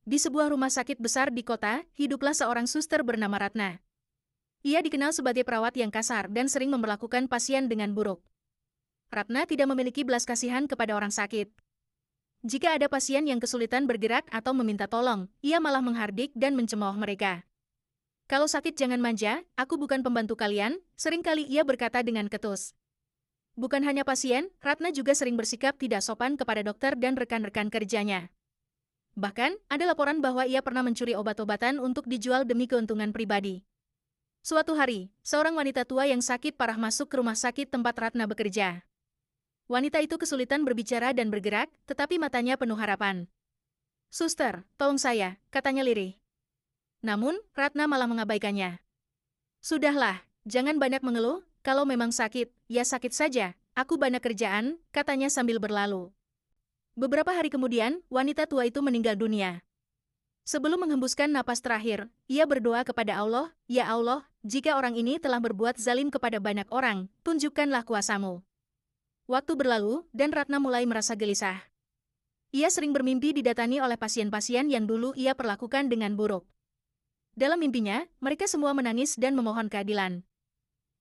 Di sebuah rumah sakit besar di kota, hiduplah seorang suster bernama Ratna. Ia dikenal sebagai perawat yang kasar dan sering memperlakukan pasien dengan buruk. Ratna tidak memiliki belas kasihan kepada orang sakit. Jika ada pasien yang kesulitan bergerak atau meminta tolong, ia malah menghardik dan mencemooh mereka. "Kalau sakit jangan manja, aku bukan pembantu kalian," seringkali ia berkata dengan ketus. Bukan hanya pasien, Ratna juga sering bersikap tidak sopan kepada dokter dan rekan-rekan kerjanya. Bahkan, ada laporan bahwa ia pernah mencuri obat-obatan untuk dijual demi keuntungan pribadi. Suatu hari, seorang wanita tua yang sakit parah masuk ke rumah sakit tempat Ratna bekerja. Wanita itu kesulitan berbicara dan bergerak, tetapi matanya penuh harapan. "Suster, tolong saya," katanya lirih. Namun, Ratna malah mengabaikannya. "Sudahlah, jangan banyak mengeluh, kalau memang sakit, ya sakit saja, aku banyak kerjaan," katanya sambil berlalu. Beberapa hari kemudian, wanita tua itu meninggal dunia. Sebelum menghembuskan napas terakhir, ia berdoa kepada Allah, "Ya Allah, jika orang ini telah berbuat zalim kepada banyak orang, tunjukkanlah kuasa-Mu." Waktu berlalu, dan Ratna mulai merasa gelisah. Ia sering bermimpi didatangi oleh pasien-pasien yang dulu ia perlakukan dengan buruk. Dalam mimpinya, mereka semua menangis dan memohon keadilan.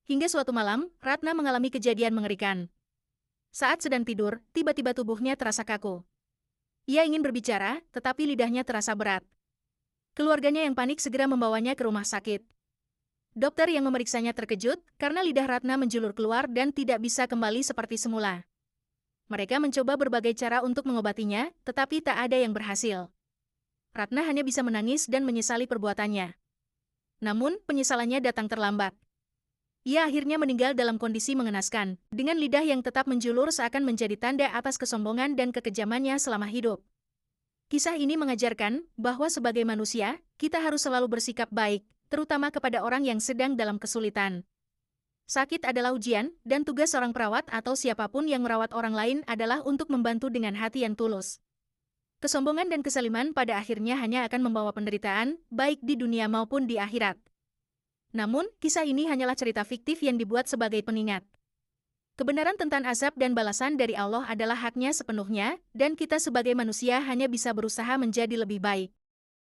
Hingga suatu malam, Ratna mengalami kejadian mengerikan. Saat sedang tidur, tiba-tiba tubuhnya terasa kaku. Ia ingin berbicara, tetapi lidahnya terasa berat. Keluarganya yang panik segera membawanya ke rumah sakit. Dokter yang memeriksanya terkejut karena lidah Ratna menjulur keluar dan tidak bisa kembali seperti semula. Mereka mencoba berbagai cara untuk mengobatinya, tetapi tak ada yang berhasil. Ratna hanya bisa menangis dan menyesali perbuatannya. Namun, penyesalannya datang terlambat. Ia akhirnya meninggal dalam kondisi mengenaskan, dengan lidah yang tetap menjulur seakan menjadi tanda atas kesombongan dan kekejamannya selama hidup. Kisah ini mengajarkan bahwa sebagai manusia, kita harus selalu bersikap baik, terutama kepada orang yang sedang dalam kesulitan. Sakit adalah ujian, dan tugas seorang perawat atau siapapun yang merawat orang lain adalah untuk membantu dengan hati yang tulus. Kesombongan dan kesaliman pada akhirnya hanya akan membawa penderitaan, baik di dunia maupun di akhirat. Namun, kisah ini hanyalah cerita fiktif yang dibuat sebagai pengingat. Kebenaran tentang azab dan balasan dari Allah adalah haknya sepenuhnya, dan kita sebagai manusia hanya bisa berusaha menjadi lebih baik.